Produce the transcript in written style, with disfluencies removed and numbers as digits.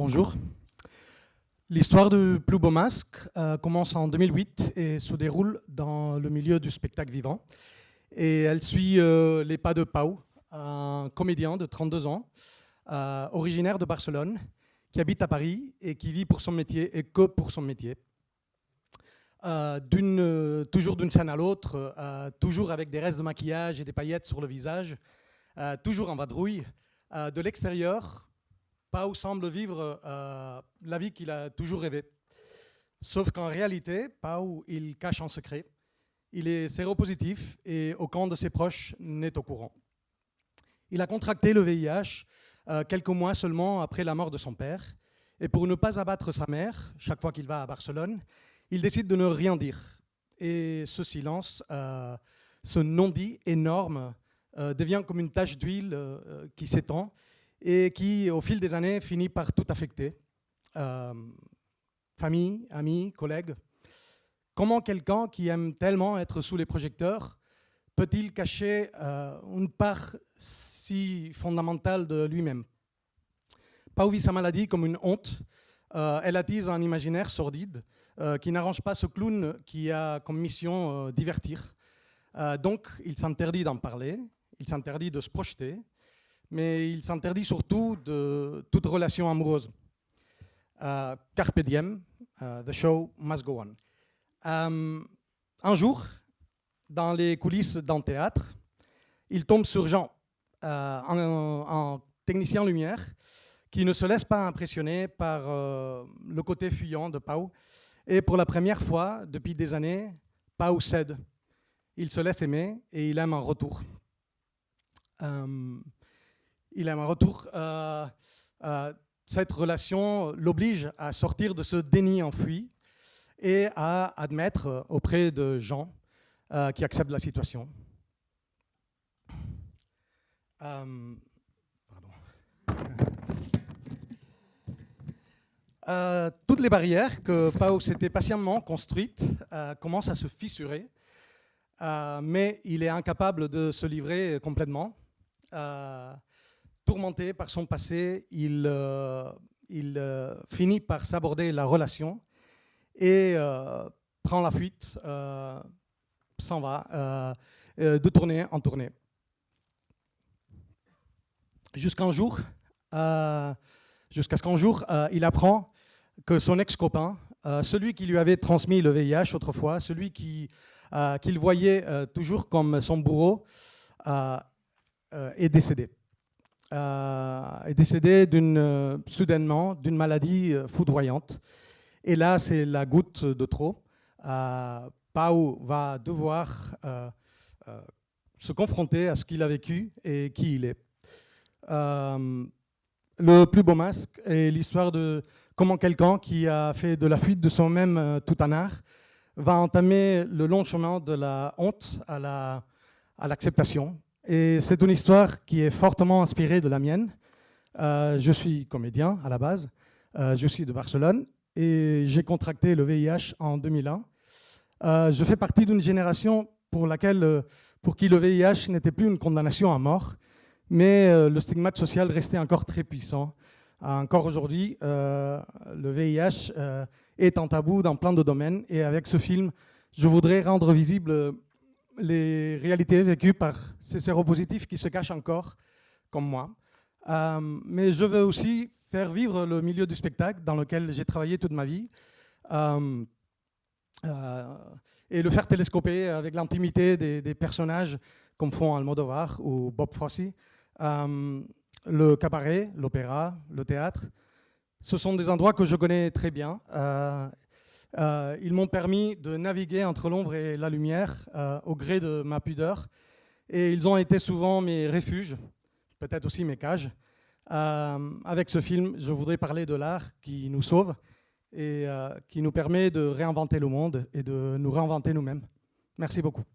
Bonjour. L'histoire du Plus beau masque commence en 2008 et se déroule dans le milieu du spectacle vivant. Et elle suit les pas de Pau, un comédien de 32 ans, originaire de Barcelone, qui habite à Paris et qui vit pour son métier et que pour son métier. Toujours d'une scène à l'autre, toujours avec des restes de maquillage et des paillettes sur le visage, toujours en vadrouille. De l'extérieur, Pau semble vivre la vie qu'il a toujours rêvé. Sauf qu'en réalité, Pau, il cache un secret. Il est séropositif et aucun de ses proches n'est au courant. Il a contracté le VIH quelques mois seulement après la mort de son père. Et pour ne pas abattre sa mère, chaque fois qu'il va à Barcelone, il décide de ne rien dire. Et ce silence, ce non-dit énorme, devient comme une tache d'huile qui s'étend et qui, au fil des années, finit par tout affecter. Famille, amis, collègues. Comment quelqu'un qui aime tellement être sous les projecteurs peut-il cacher une part si fondamentale de lui-même? Pau vit sa maladie comme une honte. Elle attise un imaginaire sordide qui n'arrange pas ce clown qui a comme mission divertir. Donc, il s'interdit d'en parler, il s'interdit de se projeter, mais il s'interdit surtout de toute relation amoureuse. Carpe diem, the show must go on. Un jour, dans les coulisses d'un théâtre, il tombe sur Jean, un technicien lumière, qui ne se laisse pas impressionner par le côté fuyant de Pau. Et pour la première fois, depuis des années, Pau cède. Il se laisse aimer et il aime un retour. Cette relation l'oblige à sortir de ce déni enfui et à admettre auprès de Jean qui accepte la situation. Toutes les barrières que Pau s'était patiemment construites commencent à se fissurer, mais il est incapable de se livrer complètement. Tourmenté par son passé, il finit par s'aborder la relation et prend la fuite, s'en va, de tournée en tournée. Jusqu'à ce qu'un jour, il apprend que son ex-copain, celui qui lui avait transmis le VIH autrefois, celui qu'il voyait toujours comme son bourreau, est décédé. Soudainement d'une maladie foudroyante. Et là, c'est la goutte de trop. Pau va devoir se confronter à ce qu'il a vécu et qui il est. Le plus beau masque est l'histoire de comment quelqu'un qui a fait de la fuite de soi-même tout un art va entamer le long chemin de la honte à l'acceptation. Et c'est une histoire qui est fortement inspirée de la mienne. Je suis comédien à la base, je suis de Barcelone et j'ai contracté le VIH en 2001. Je fais partie d'une génération pour qui le VIH n'était plus une condamnation à mort, mais le stigmate social restait encore très puissant. Encore aujourd'hui, le VIH est un tabou dans plein de domaines. Et avec ce film, je voudrais rendre visible les réalités vécues par ces séropositifs qui se cachent encore, comme moi. Mais je veux aussi faire vivre le milieu du spectacle dans lequel j'ai travaillé toute ma vie. Et le faire télescoper avec l'intimité des personnages comme font Almodovar ou Bob Fosse. Le cabaret, l'opéra, le théâtre, ce sont des endroits que je connais très bien. Ils m'ont permis de naviguer entre l'ombre et la lumière au gré de ma pudeur. Et ils ont été souvent mes refuges, peut-être aussi mes cages. Avec ce film, je voudrais parler de l'art qui nous sauve et qui nous permet de réinventer le monde et de nous réinventer nous-mêmes. Merci beaucoup.